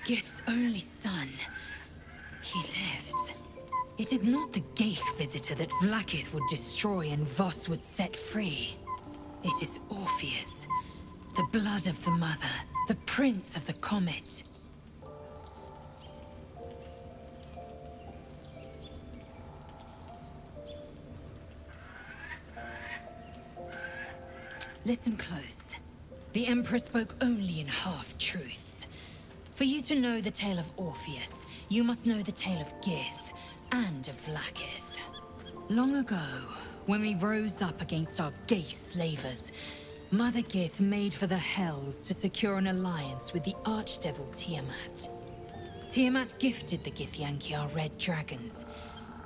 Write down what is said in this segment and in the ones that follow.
Gith's only son. He lives. It is not the Geich visitor that Vlaakith would destroy and Voss would set free. It is Orpheus, the blood of the mother, the prince of the comet. Listen close. The Emperor spoke only in half-truths. For you to know the tale of Orpheus, you must know the tale of Gith and of Vlaakith. Long ago, when we rose up against our Geich slavers, Mother Gith made for the Hells to secure an alliance with the Archdevil Tiamat. Tiamat gifted the Githyanki our red dragons.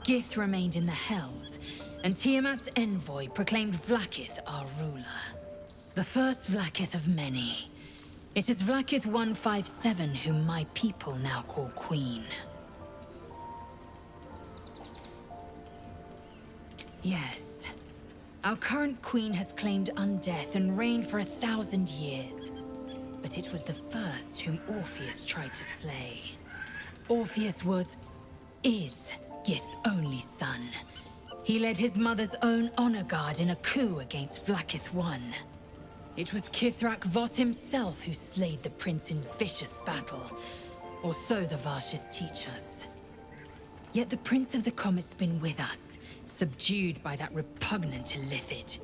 Gith remained in the Hells, and Tiamat's envoy proclaimed Vlaakith our ruler. The first Vlaakith of many. It is Vlaakith 157 whom my people now call Queen. Yes. Our current queen has claimed undeath and reigned for 1,000 years. But it was the first whom Orpheus tried to slay. Orpheus is Gith's only son. He led his mother's own honor guard in a coup against Vlaakith I. It was Kithrak Voss himself who slayed the prince in vicious battle, or so the Varshes teach us. Yet the Prince of the Comet's been with us, subdued by that repugnant Illithid.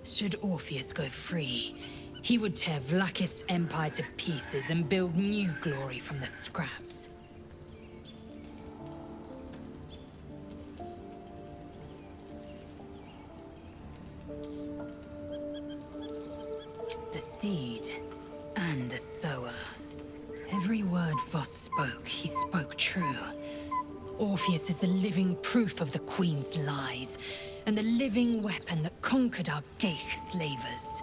Should Orpheus go free, he would tear Vlaakith's empire to pieces and build new glory from the scraps. The seed and the sower. Every word Voss spoke, he spoke true. Orpheus is the living proof of the Queen's lies, and the living weapon that conquered our Geich slavers.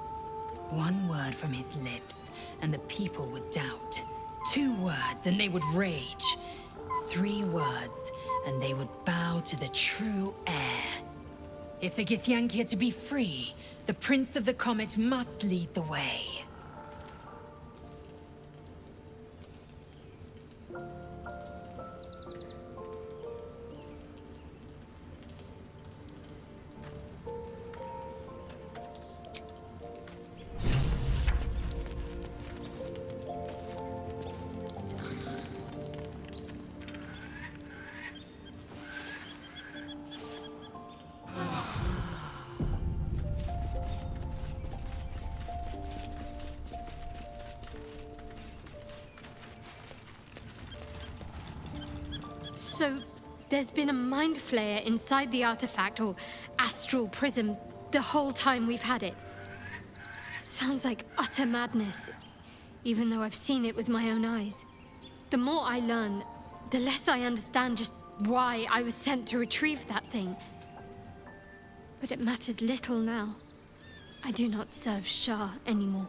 One word from his lips, and the people would doubt. 2 words, and they would rage. 3 words, and they would bow to the true heir. If the Githyanki are to be free, the Prince of the Comet must lead the way. So, there's been a mind flayer inside the artifact, or astral prism, the whole time we've had it. Sounds like utter madness, even though I've seen it with my own eyes. The more I learn, the less I understand just why I was sent to retrieve that thing. But it matters little now. I do not serve Shah anymore,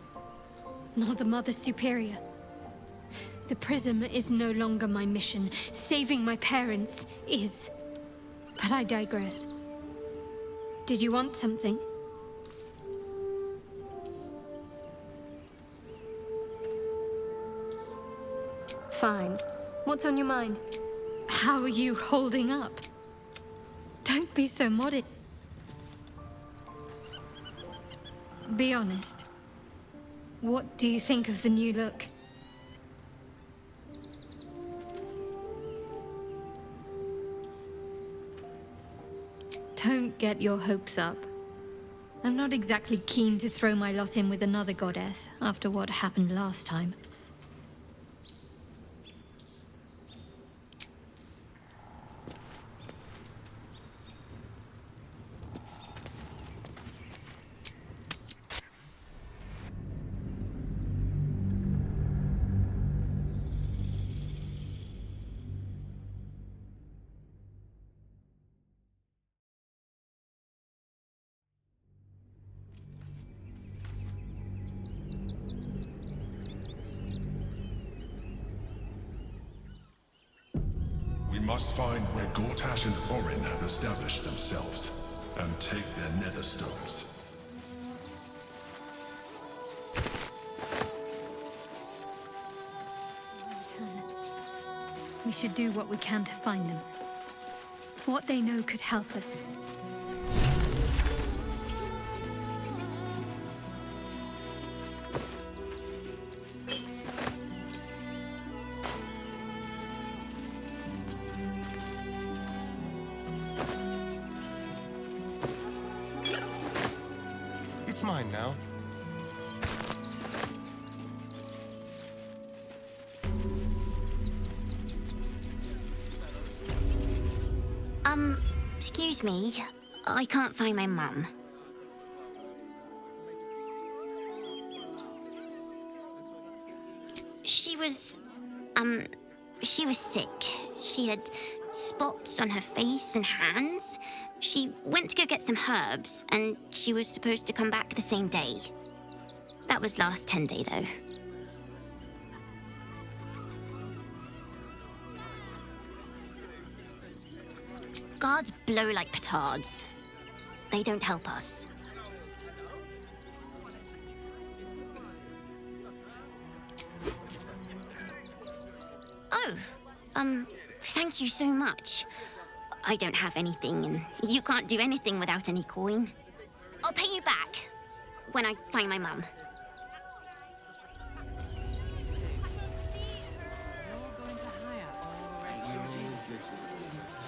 nor the Mother Superior. The prism is no longer my mission. Saving my parents is. But I digress. Did you want something? Fine. What's on your mind? How are you holding up? Don't be so modest. Be honest. What do you think of the new look? Don't get your hopes up. I'm not exactly keen to throw my lot in with another goddess after what happened last time. We must find where Gortash and Orin have established themselves, and take their nether stones. Turn it. We should do what we can to find them. What they know could help us. It's mine now. Excuse me. I can't find my mum. She was sick. She had spots on her face and hands. She went to go get some herbs, and she was supposed to come back the same day. That was last 10-day, though. Guards blow like petards. They don't help us. Oh, thank you so much. I don't have anything, and you can't do anything without any coin. I'll pay you back when I find my mum.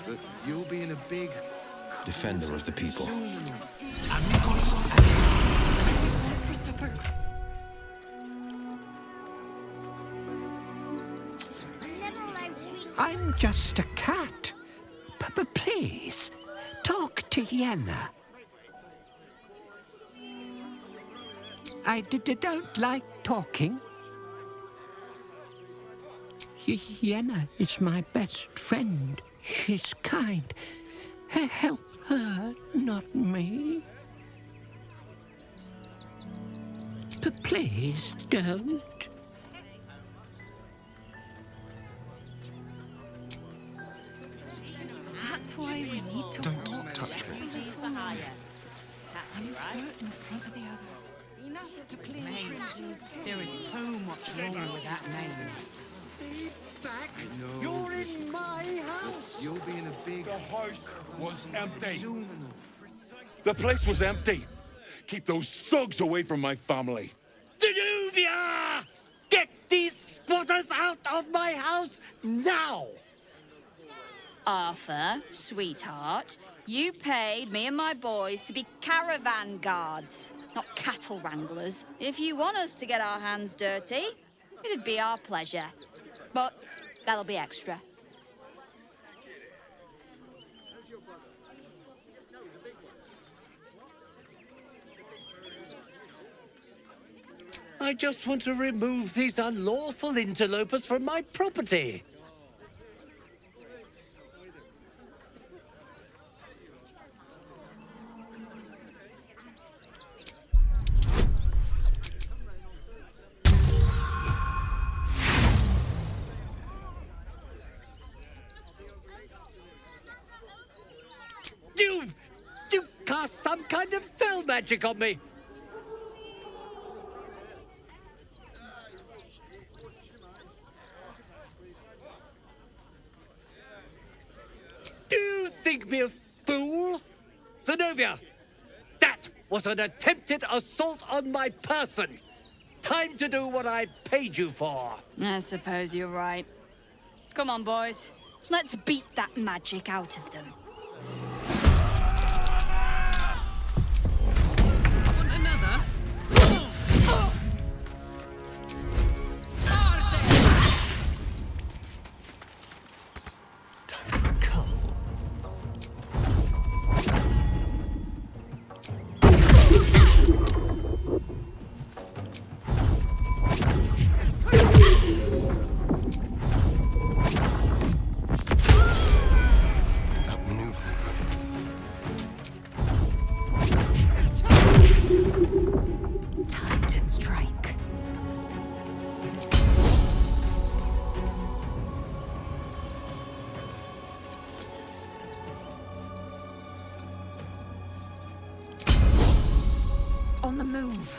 But you'll be in a big... Defender of the people. I'm just a cat. But please, talk to Yenna. I don't like talking. Yenna is my best friend. She's kind. Help her, not me. But please don't. That's why we need to Don't touch me. in front of the other. Enough to clear crimson's. There is so much wrong with that name. Stay back! You're in my house! You'll be in a big... The house was empty. Soon enough. The place was empty. Keep those thugs away from my family. Danuvia! Get these spotters out of my house now! Arthur, sweetheart, you paid me and my boys to be caravan guards, not cattle wranglers. If you want us to get our hands dirty, it'd be our pleasure. But that'll be extra. I just want to remove these unlawful interlopers from my property. You cast some kind of fell magic on me. Do you think me a fool? Zenobia, that was an attempted assault on my person. Time to do what I paid you for. I suppose you're right. Come on, boys. Let's beat that magic out of them. Time to strike. On the move.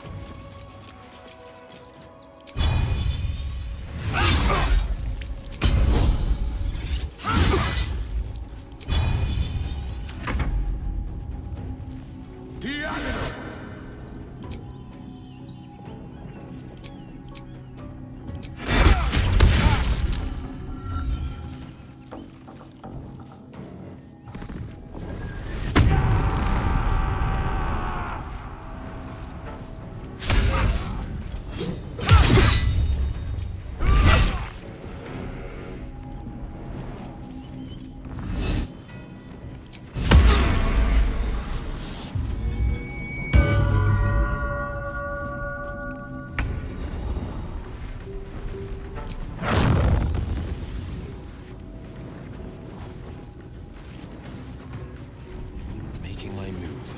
Making my move.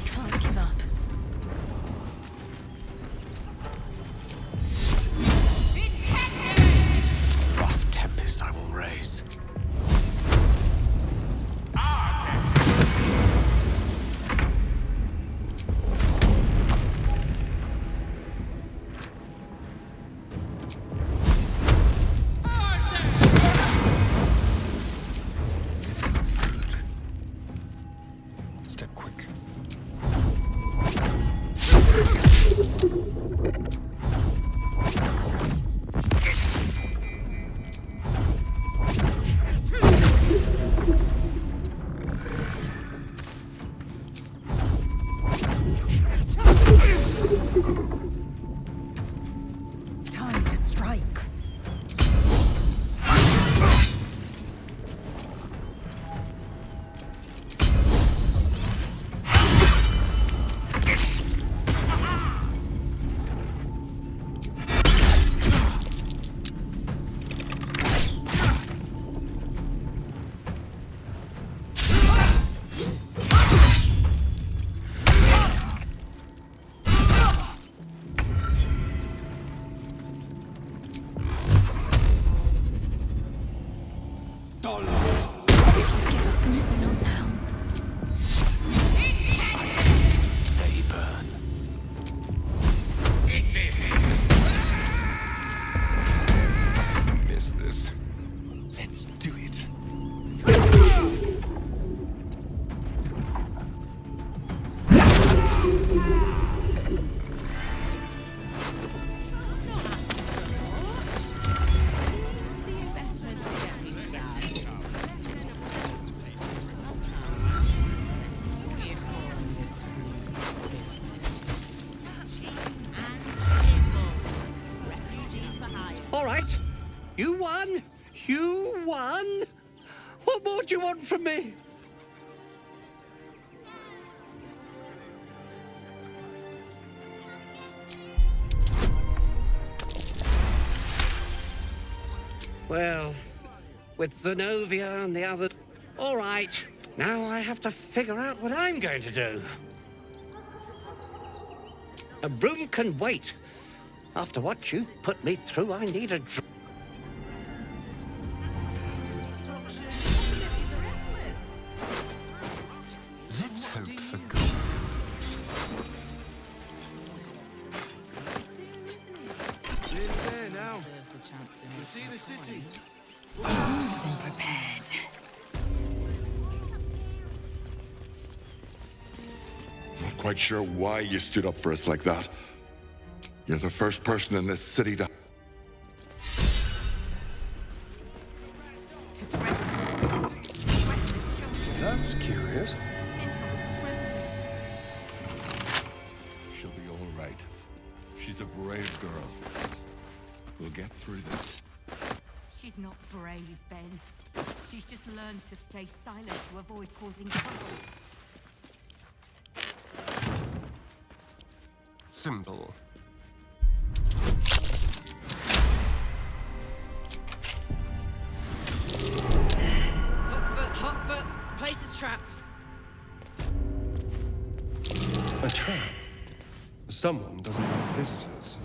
Can't give up. Rough tempest I will raise. This is good. Step quick. Time to strike. Not now. They burn. Miss this. Let's do it. All right. You won. You won. What more do you want from me? Well, with Zenobia and the others... All right. Now I have to figure out what I'm going to do. A broom can wait. After what you've put me through, I need a drink. Let's hope for good. Nearly there now. You see the city? More than prepared. Not quite sure why you stood up for us like that. You're the first person in this city to... That's curious. She'll be all right. She's a brave girl. We'll get through this. She's not brave, Ben. She's just learned to stay silent to avoid causing trouble. Simple. Hot foot. Place is trapped. A trap? Someone doesn't like visitors.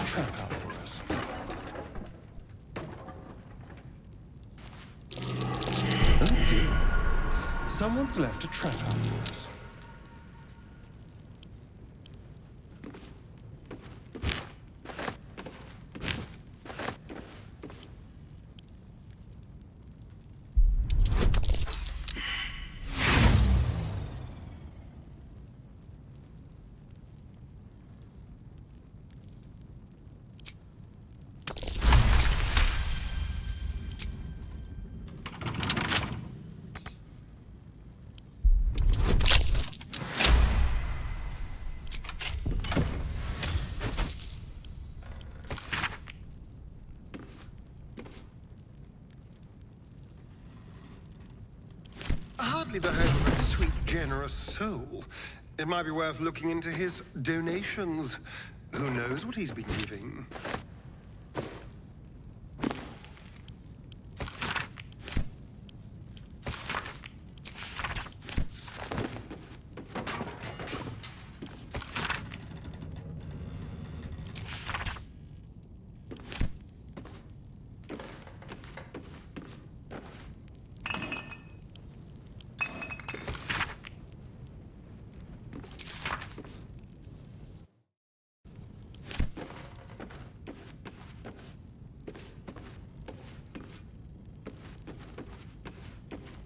Trap out for us. Someone's left a trap out for us. Hardly the home of a sweet, generous soul. It might be worth looking into his donations. Who knows what he's been giving?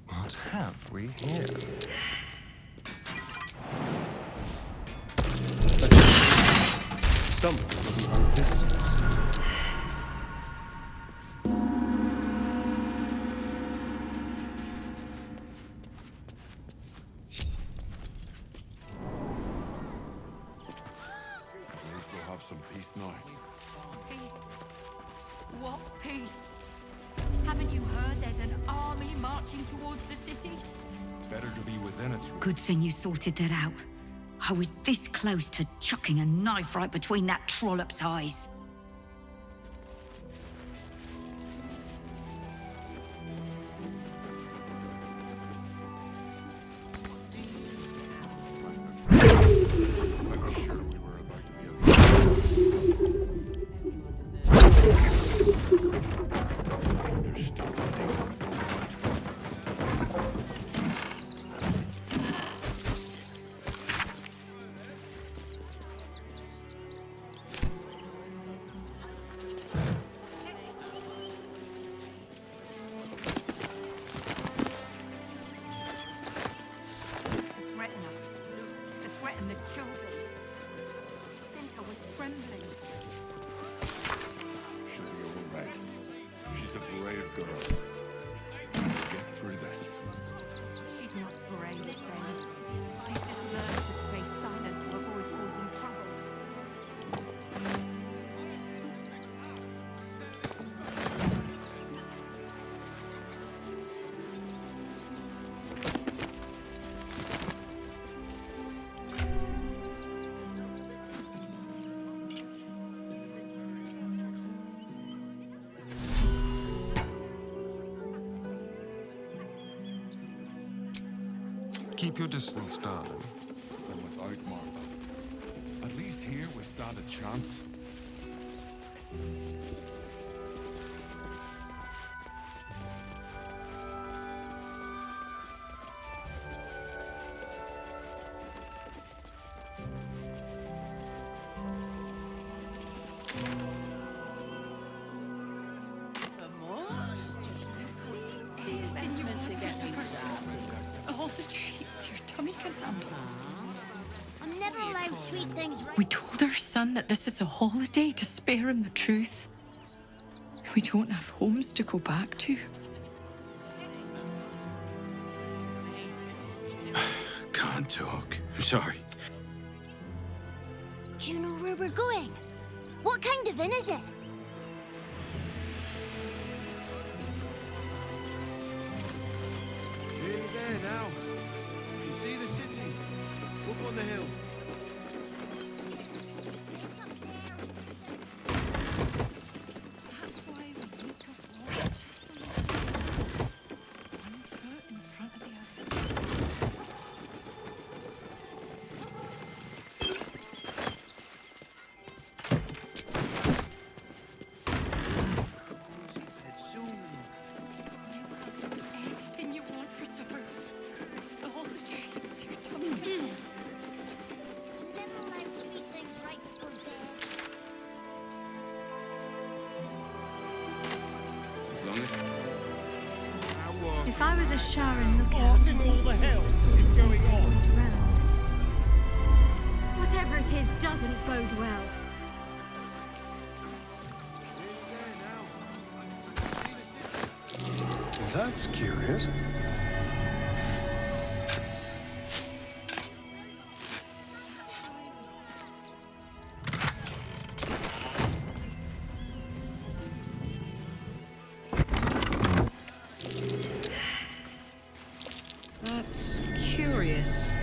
What have we here? Someone doesn't want visitors. At least we'll have some peace now. Peace? What peace? Haven't you heard there's an army marching towards the city? Better to be within its... Good thing you sorted that out. I was this close to chucking a knife right between that trollop's eyes. Keep your distance, darling. And without Martha. At least here we stand a chance. I'm never allowed sweet things. We told our son that this is a holiday to spare him the truth. We don't have homes to go back to. Can't talk. I'm sorry. Do you know where we're going? What kind of inn is it? Nearly there now. You see the city? Up on the hill. That's why we need to walk just a little. One foot in front of the other. If I was a Sharon lookout for these sorts of things around, whatever it is doesn't bode well. That's curious. That's curious.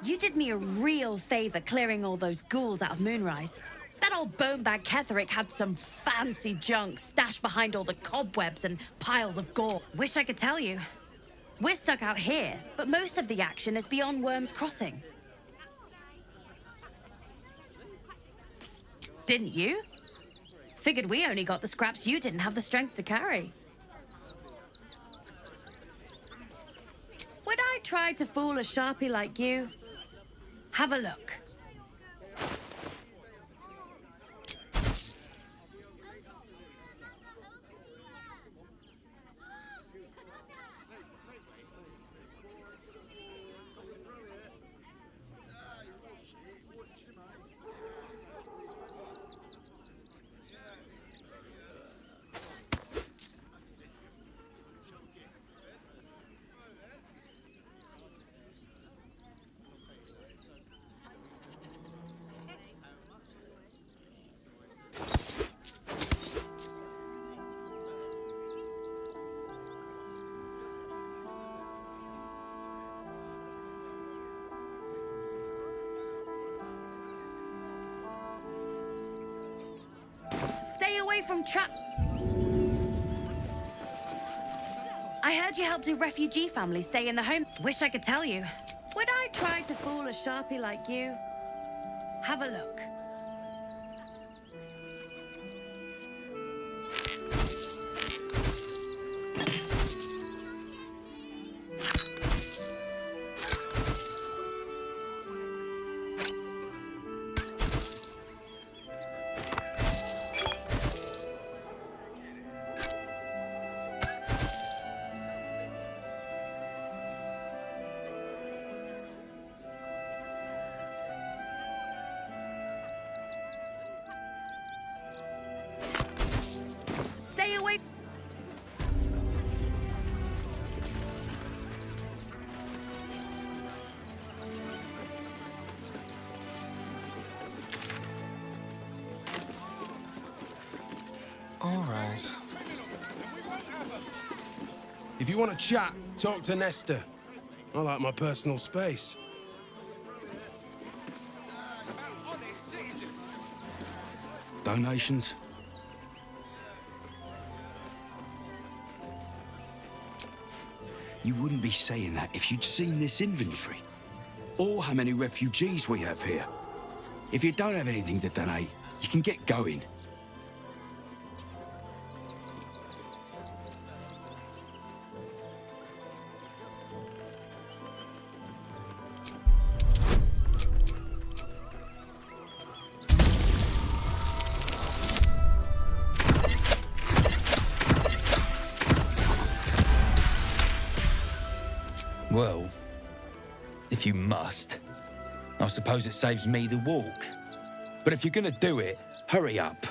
You did me a real favor clearing all those ghouls out of Moonrise. That old bonebag Ketherick had some fancy junk stashed behind all the cobwebs and piles of gore. Wish I could tell you. We're stuck out here, but most of the action is beyond Worm's Crossing. Didn't you? Figured we only got the scraps you didn't have the strength to carry. Would I try to fool a sharpie like you? Have a look. Stay away from trap. I heard you helped a refugee family stay in the home. Wish I could tell you. Would I try to fool a sharpie like you? Have a look. Stay away. All right. If you want to chat, talk to Nesta. I like my personal space. Donations? You wouldn't be saying that if you'd seen this inventory. Or how many refugees we have here. If you don't have anything to donate, you can get going. Well, if you must, I suppose it saves me the walk. But if you're gonna do it, hurry up.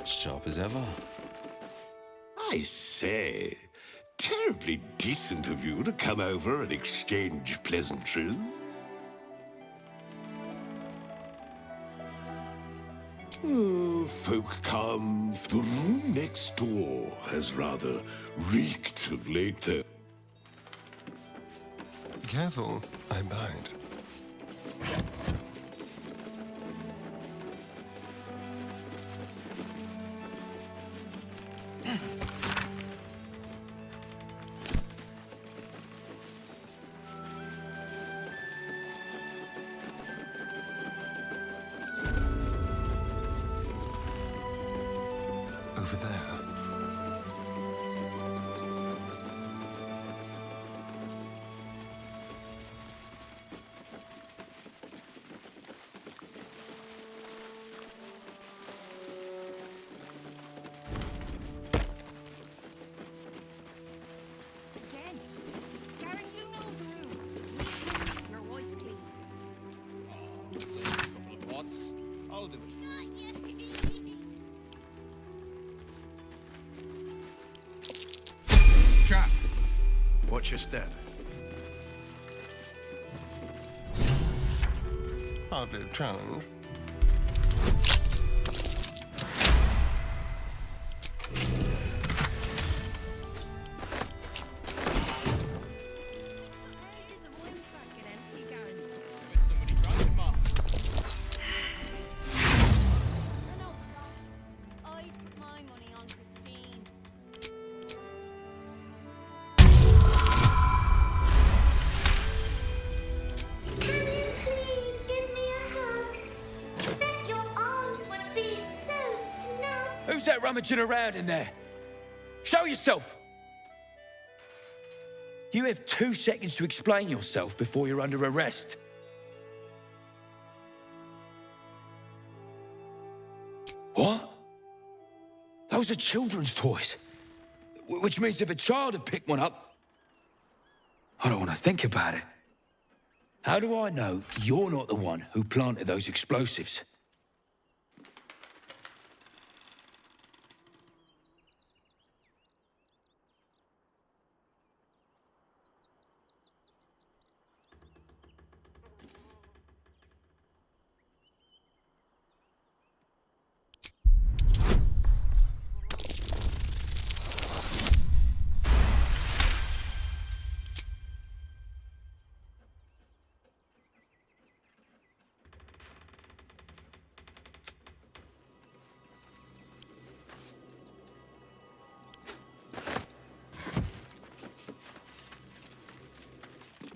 Sharp as ever. I say, terribly decent of you to come over and exchange pleasantries. Oh, folk come. The room next door has rather reeked of late, though. Careful, I bite. Over there. Again. Gary, you know the room. Your voice cleans. It's only a couple of pots. I'll do it. Chap, watch your step. Hardly a challenge. I'd put my money on Christine. Can you please give me a hug? I bet your arms would be so snug. Who's that rummaging around in there? Show yourself! You have 2 seconds to explain yourself before you're under arrest. What? Those are children's toys. Which means if a child had picked one up, I don't want to think about it. How do I know you're not the one who planted those explosives?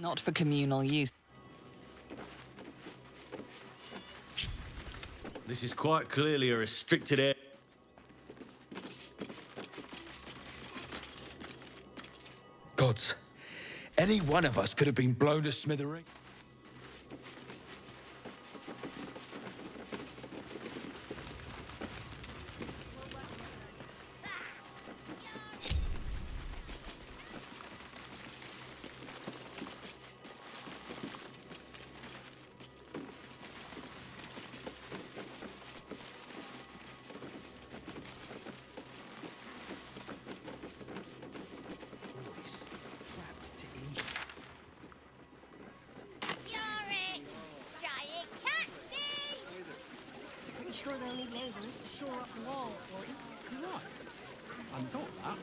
Not for communal use. This is quite clearly a restricted area. Gods, any one of us could have been blown to smithereens. Sure they'll need labourers to shore up the walls for you. Right. I thought that.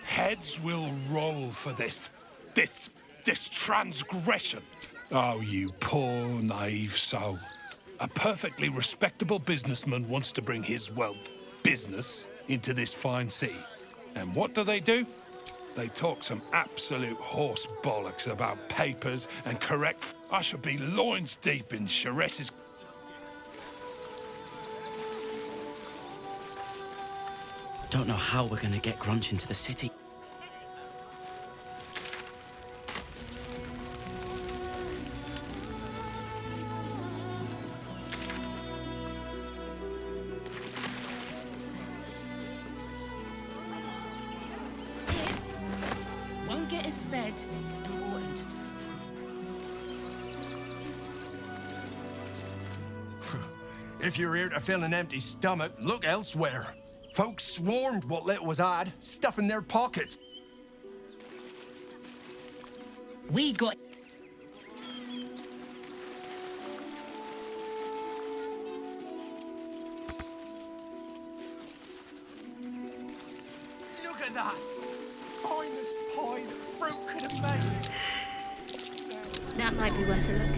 Heads will roll for this transgression. Oh, you poor, naive soul. A perfectly respectable businessman wants to bring his, well, business into this fine city. And what do? They talk some absolute horse bollocks about papers and correct... I should be loins deep in Chares's... Don't know how we're gonna get Grunch into the city. Won't get us fed and watered. If you're here to fill an empty stomach, look elsewhere. Folks swarmed what little was had, stuffing their pockets. We got... Look at that! Finest pie that fruit could have made. That might be worth a look.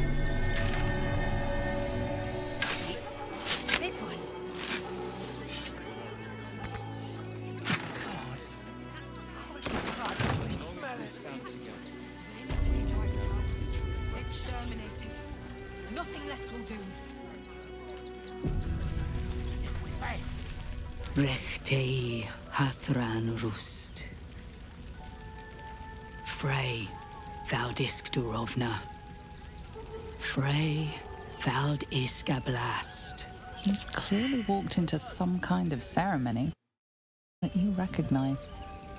Big one. Smell it. Exterminated. Nothing less will do. Rechtei hathran rust. Frey valdisk durovna. Frey vald iskablast. He clearly walked into some kind of ceremony that you recognize.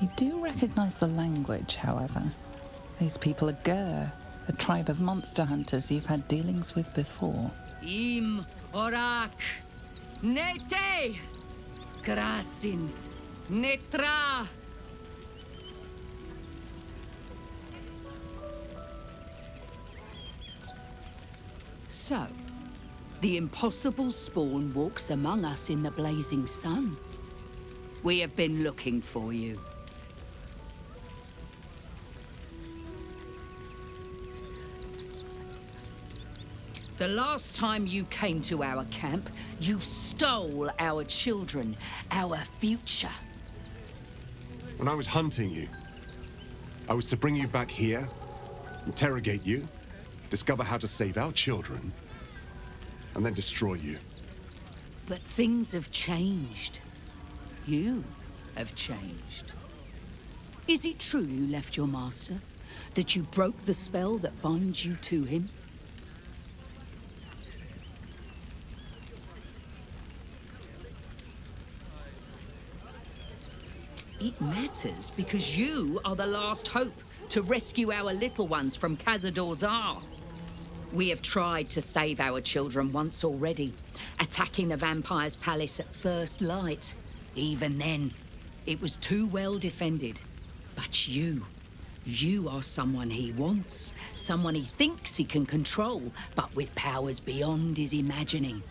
You do recognize the language, however. These people are Gur, a tribe of monster hunters you've had dealings with before. Im orak. Nete. Krasin. Netra. So, the impossible spawn walks among us in the blazing sun. We have been looking for you. The last time you came to our camp, you stole our children, our future. When I was hunting you, I was to bring you back here, interrogate you, discover how to save our children, and then destroy you. But things have changed. You have changed. Is it true you left your master? That you broke the spell that binds you to him? It matters because you are the last hope to rescue our little ones from Cazador's Tsar. We have tried to save our children once already, attacking the vampire's palace at first light. Even then, it was too well defended. But you are someone he wants, someone he thinks he can control, but with powers beyond his imagining.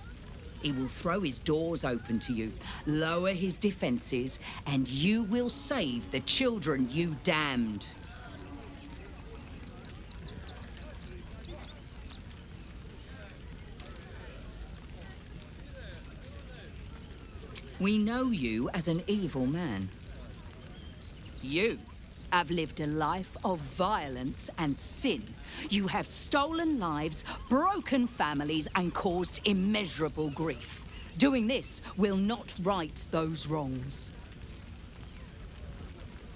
He will throw his doors open to you, lower his defenses, and you will save the children you damned. We know you as an evil man. You have lived a life of violence and sin. You have stolen lives, broken families, and caused immeasurable grief. Doing this will not right those wrongs.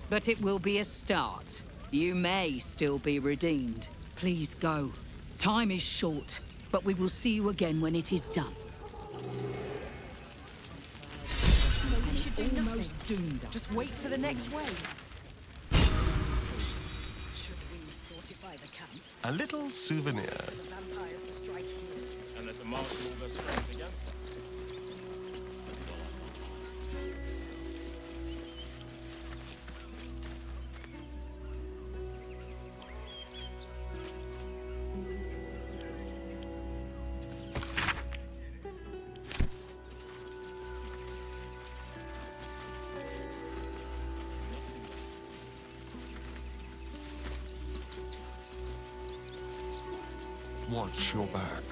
But it will be a start. You may still be redeemed. Please go. Time is short, but we will see you again when it is done. So we should do nothing. Almost doomed us. Just wait for the next wave. A little souvenir. And let the marshal all their strength against us. Watch your back.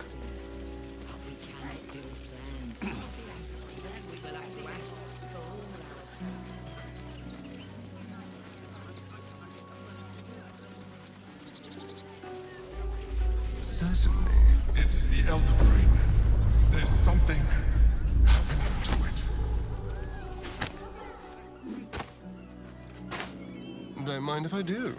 Certainly. It's the Elder Brain. There's something happening to it. Don't mind if I do.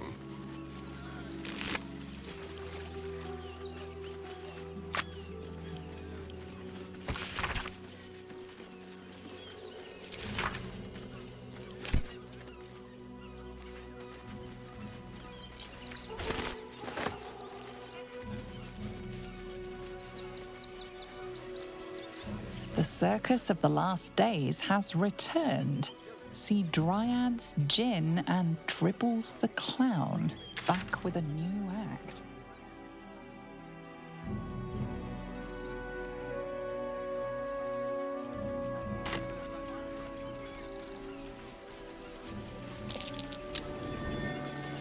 The circus of the last days has returned. See Dryads, Jinn, and Dribbles the Clown back with a new act.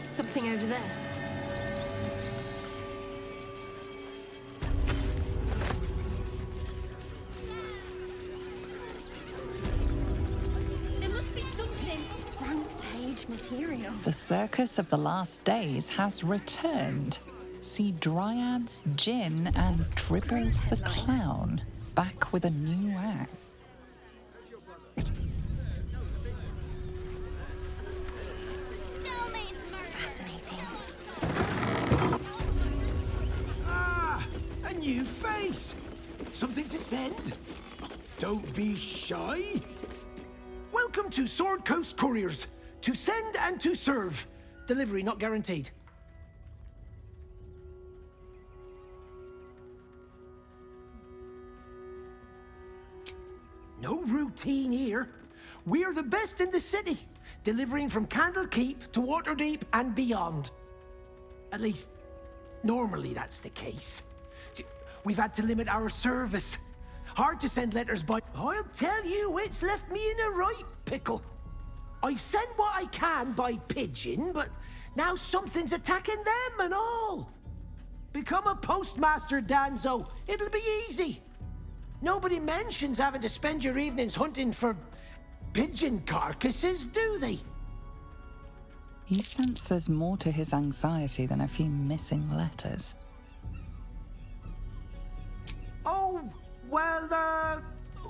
Something over there. There must be something. Front page material. The circus of the last days has returned. See Dryads, Jinn, and Dribbles the Clown back with a new act. A new face! Something to send? Don't be shy. Welcome to Sword Coast Couriers. To send and to serve. Delivery not guaranteed. No routine here. We're the best in the city, delivering from Candlekeep to Waterdeep and beyond. At least, normally that's the case. We've had to limit our service. Hard to send letters by... I'll tell you, it's left me in a right pickle. I've sent what I can by pigeon, but now something's attacking them and all. Become a postmaster, Danzo. It'll be easy. Nobody mentions having to spend your evenings hunting for pigeon carcasses, do they? You sense there's more to his anxiety than a few missing letters. Oh, well,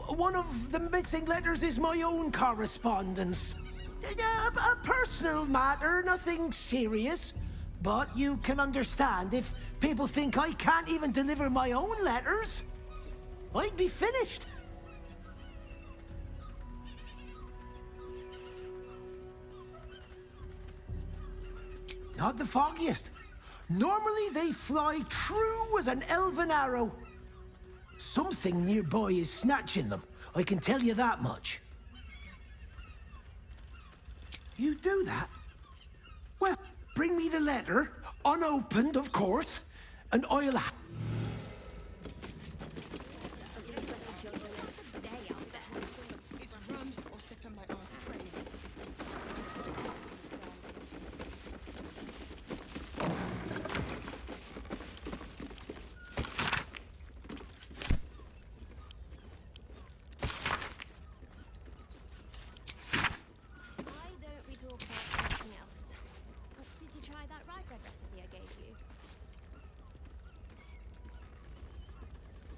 one of the missing letters is my own correspondence. A personal matter, nothing serious. But you can understand if people think I can't even deliver my own letters, I'd be finished. Not the foggiest. Normally they fly true as an elven arrow. Something nearby is snatching them, I can tell you that much. You do that? Well, bring me the letter, unopened, of course, and I'll...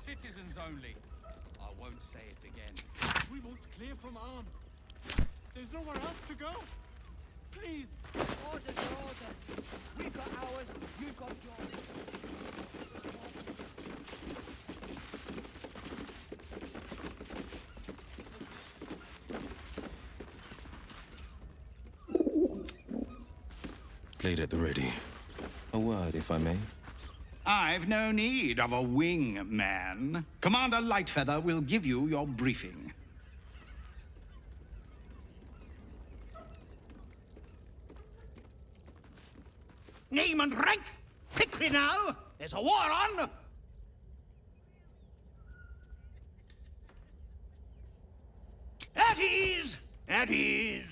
Citizens only. I won't say it again. We won't clear from arm. There's nowhere else to go. Please. Orders are orders. We've got ours, you've got yours. Blade at the ready. A word, if I may. I've no need of a wing man. Commander Lightfeather will give you your briefing. Name and rank! Quickly now! There's a war on! At ease! At ease!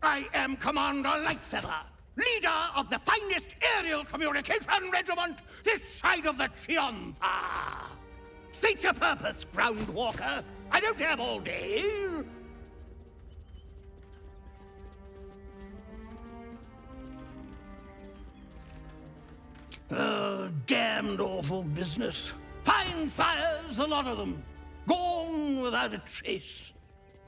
I am Commander Lightfeather, leader of the finest aerial communication regiment this side of the Triumpha. State your purpose, Groundwalker. I don't have all day. Oh, damned awful business. Fine flyers, a lot of them. Gone without a trace.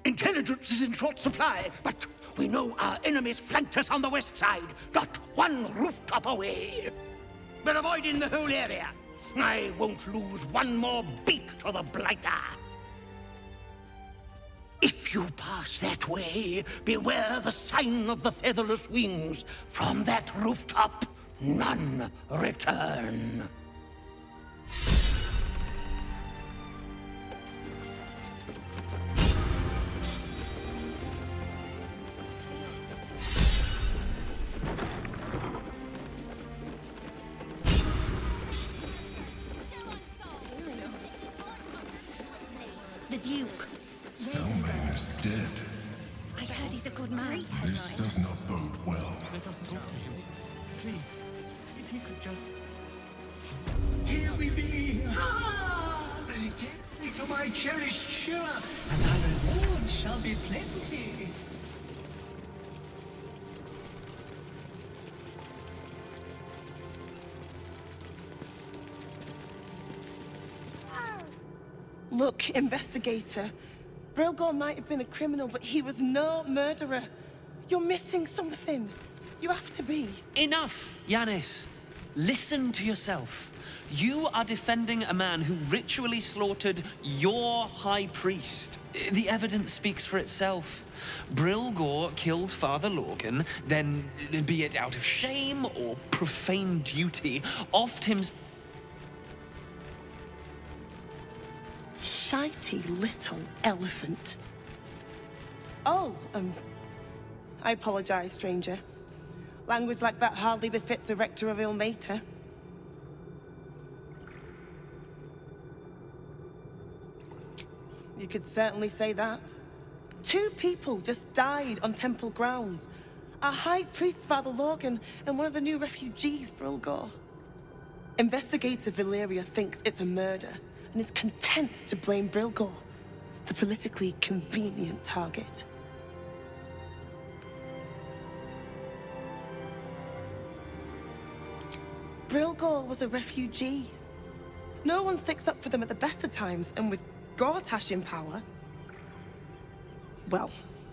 Intelligence is in short supply, but we know our enemies flanked us on the west side, not one rooftop away. We're avoiding the whole area. I won't lose one more beak to the blighter. If you pass that way, beware the sign of the featherless wings. From that rooftop, none return. He's a good man. This does not bode well. Let us talk to him. Please, if he could just... Here we be! Take me to my cherished shire, and our reward shall be plenty. Look, investigator. Brilgor might have been a criminal, but he was no murderer. You're missing something. You have to be. Enough, Yanis. Listen to yourself. You are defending a man who ritually slaughtered your high priest. The evidence speaks for itself. Brilgor killed Father Lorgan, then, be it out of shame or profane duty, offed him... Shitey little elephant. Oh, I apologize, stranger. Language like that hardly befits a rector of Ilmater. You could certainly say that. 2 people just died on temple grounds. Our high priest, Father Lorgan, and one of the new refugees, Brilgor. Investigator Valeria thinks it's a murder, and is content to blame Brilgor, the politically convenient target. Brilgor was a refugee. No one sticks up for them at the best of times, and with Gortash in power... Well,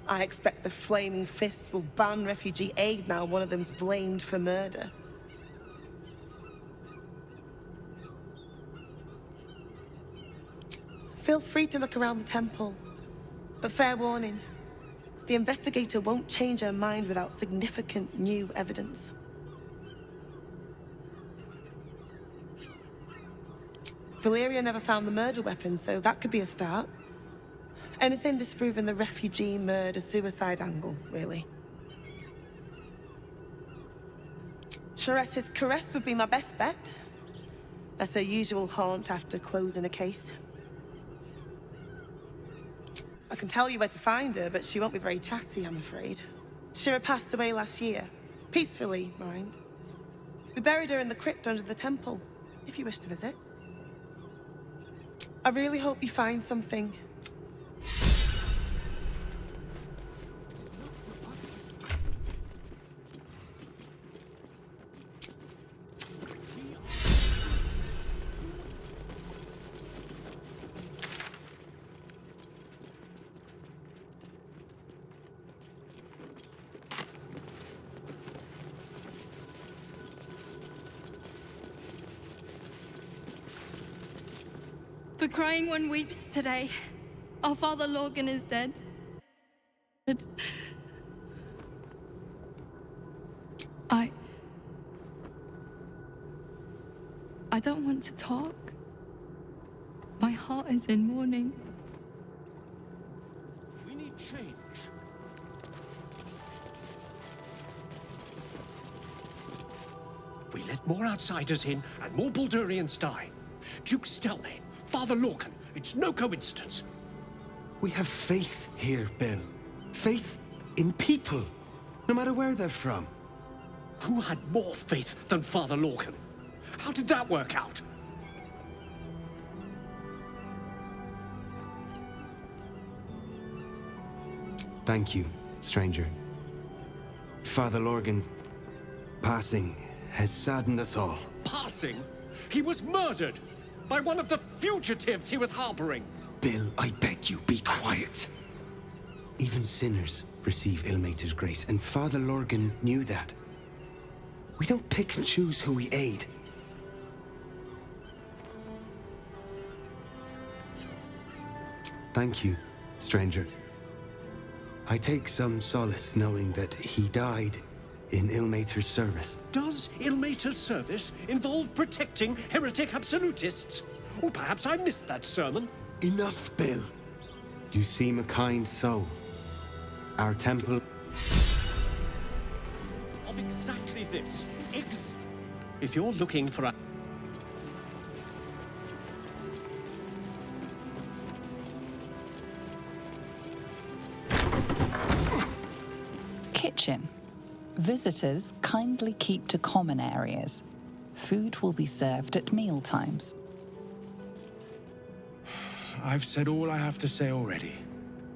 I expect the Flaming Fists will ban refugee aid now one of them's blamed for murder. Feel free to look around the temple. But fair warning, the investigator won't change her mind without significant new evidence. Valeria never found the murder weapon, so that could be a start. Anything disproving the refugee murder-suicide angle, really. Chares's caress would be my best bet. That's her usual haunt after closing a case. I can tell you where to find her, but she won't be very chatty, I'm afraid. Shira passed away last year. Peacefully, mind. We buried her in the crypt under the temple, if you wish to visit. I really hope you find something. The crying one weeps today. Our Father Lorgan is dead. I don't want to talk. My heart is in mourning. We need change. We let more outsiders in, and more Baldurians die. Duke Stelmane, Father Lorcan, it's no coincidence. We have faith here, Bill. Faith in people, no matter where they're from. Who had more faith than Father Lorcan? How did that work out? Thank you, stranger. Father Lorgan's passing has saddened us all. Passing? He was murdered by one of the fugitives he was harboring. Bill, I beg you, be quiet. Even sinners receive Ilmater's grace, and Father Lorgan knew that. We don't pick and choose who we aid. Thank you, stranger. I take some solace knowing that he died in Ilmater's service. Does Ilmater's service involve protecting heretic absolutists? Or perhaps I missed that sermon. Enough, Bill. You seem a kind soul. Our temple... Of exactly this. If you're looking for a... Kitchen. Visitors kindly keep to common areas. Food will be served at mealtimes. I've said all I have to say already.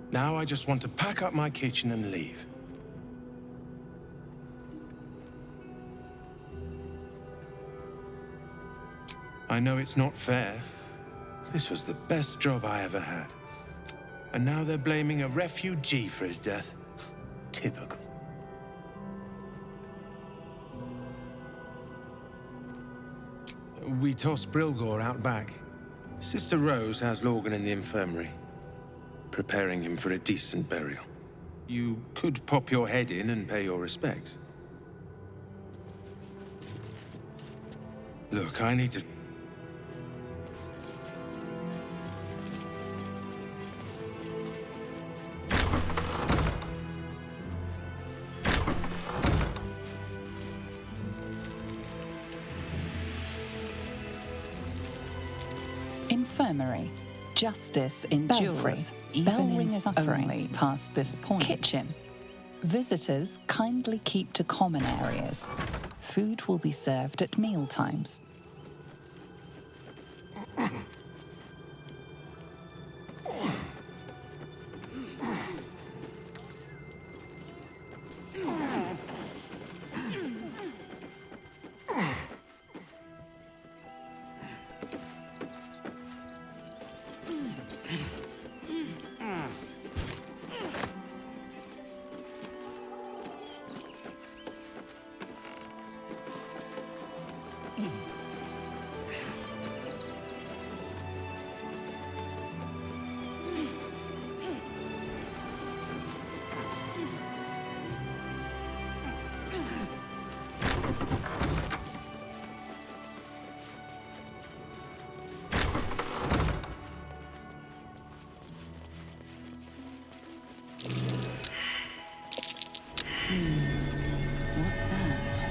Now I just want to pack up my kitchen and leave. I know it's not fair. This was the best job I ever had. And now they're blaming a refugee for his death. Typical. We tossed Brilgor out back. Sister Rose has Lorgan in the infirmary, preparing him for a decent burial. You could pop your head in and pay your respects. Look, I need to... Infirmary. Justice endures, even in suffering, past this point. Kitchen. Visitors kindly keep to common areas. Food will be served at mealtimes. What's that?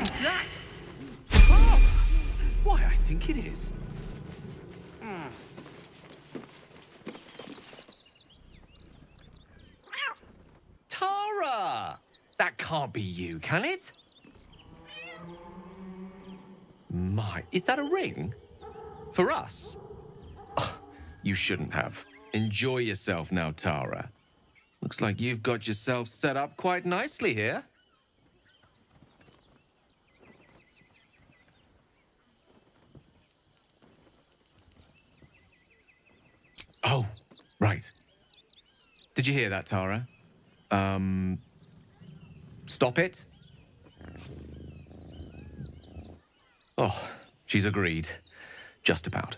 Is that? Oh! Why, I think it is. Tara! That can't be you, can it? My, is that a ring? For us? Oh, you shouldn't have. Enjoy yourself now, Tara. Looks like you've got yourself set up quite nicely here. Oh, right. Did you hear that, Tara? Stop it? Oh, she's agreed. Just about.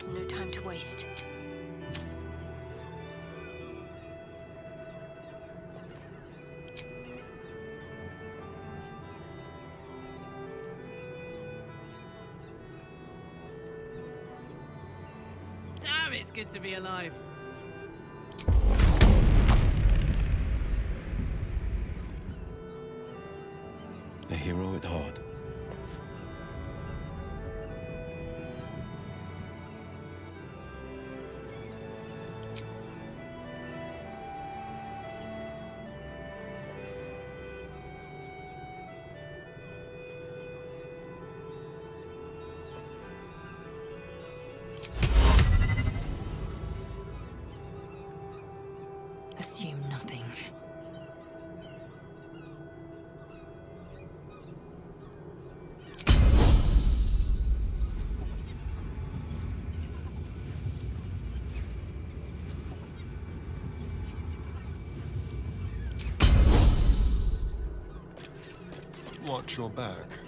There's no time to waste. Damn, it's good to be alive. A hero at heart. Assume nothing. Watch your back.